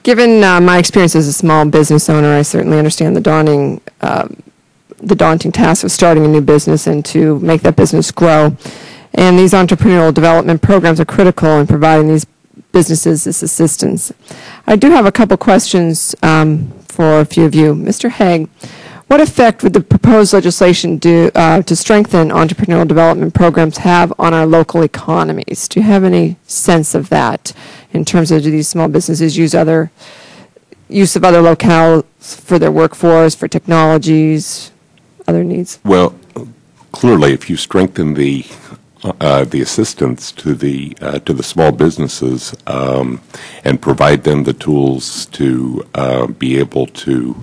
Given my experience as a small business owner, I certainly understand the daunting task of starting a new business and to make that business grow. And these entrepreneurial development programs are critical in providing these businesses this assistance. I do have a couple questions for a few of you. Mr. Haig, what effect would the proposed legislation do to strengthen entrepreneurial development programs have on our local economies? Do you have any sense of that in terms of do these small businesses use of other locales for their workforce, for technologies, other needs? Well, clearly, if you strengthen the assistance to the small businesses and provide them the tools to be able to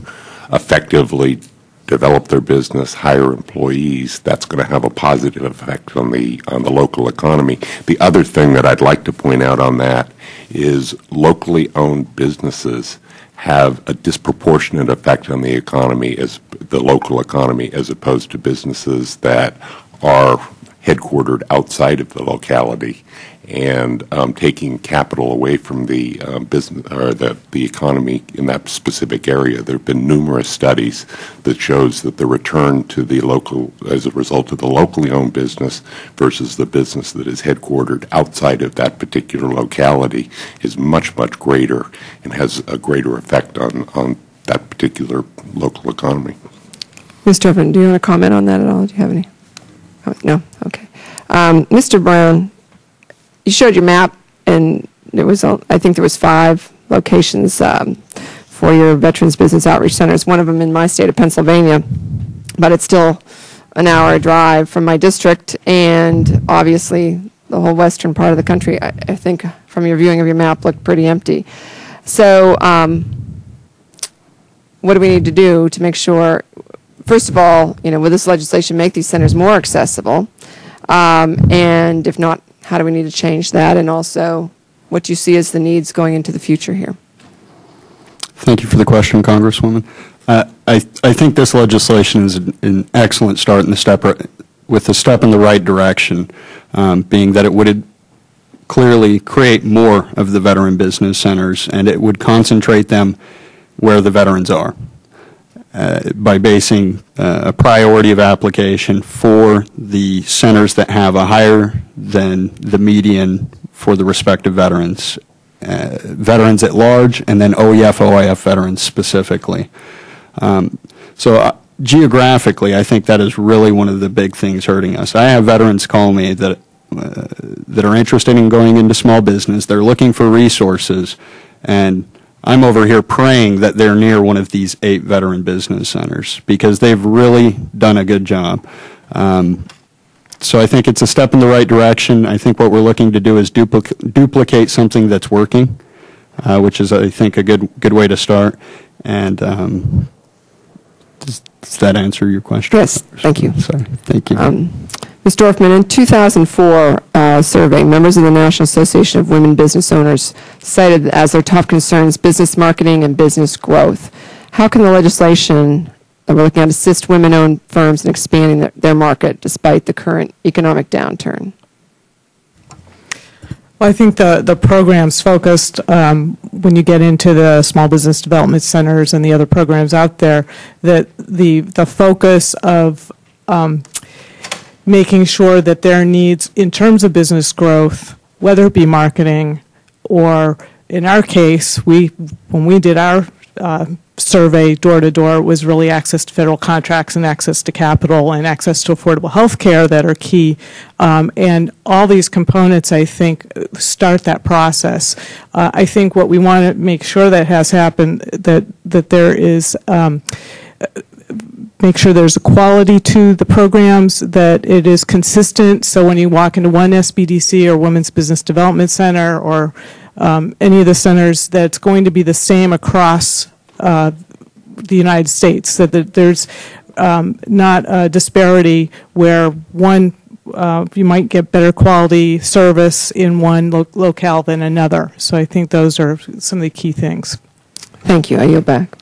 effectively develop their business, hire employees, that's going to have a positive effect on the local economy. The other thing that I'd like to point out on that is locally owned businesses have a disproportionate effect on the economy, as the local economy, as opposed to businesses that are headquartered outside of the locality, and taking capital away from the business or the economy in that specific area. There have been numerous studies that shows that the return to the local, as a result of the locally owned business versus the business that is headquartered outside of that particular locality, is much, much greater and has a greater effect on that particular local economy. Ms. Durbin, do you want to comment on that at all? Do you have any? No? Okay. Mr. Brown, you showed your map, and there was, I think there was 5 locations for your Veterans Business Outreach Centers, one of them in my state of Pennsylvania, but it's still an hour drive from my district, and obviously the whole western part of the country, I think, from your viewing of your map, looked pretty empty. So what do we need to do to make sure, first of all, will this legislation make these centers more accessible? And if not, how do we need to change that? And also, what do you see as the needs going into the future here? Thank you for the question, Congresswoman. I think this legislation is an excellent start in with a step in the right direction, being that it would clearly create more of the veteran business centers, and it would concentrate them where the veterans are. By basing a priority of application for the centers that have a higher than the median for the respective veterans, veterans at large, and then OEF, OIF veterans specifically. Geographically, I think that is really one of the big things hurting us. I have veterans call me that are interested in going into small business. They're looking for resources, and I'm over here praying that they're near one of these 8 veteran business centers because they've really done a good job. So I think it's a step in the right direction. I think what we're looking to do is duplicate something that's working, which is, I think, a good way to start. And does that answer your question? Yes, thank you. Sorry, thank you. Ms. Dorfman, in 2004 survey, members of the National Association of Women Business Owners cited as their top concerns business marketing and business growth. How can the legislation that we're looking at assist women-owned firms in expanding their market despite the current economic downturn? Well, I think the program's focused, when you get into the small business development centers and the other programs out there, that the focus of making sure that their needs in terms of business growth, whether it be marketing or, in our case, when we did our survey door to door, it was really access to federal contracts and access to capital and access to affordable health care that are key. And all these components, I think, start that process. I think what we want to make sure that has happened, that there is make sure there's a quality to the programs, that it is consistent. So when you walk into one SBDC or Women's Business Development Center or any of the centers, that's going to be the same across the United States, that there's not a disparity where one, you might get better quality service in one locale than another. So I think those are some of the key things. Thank you. I yield back.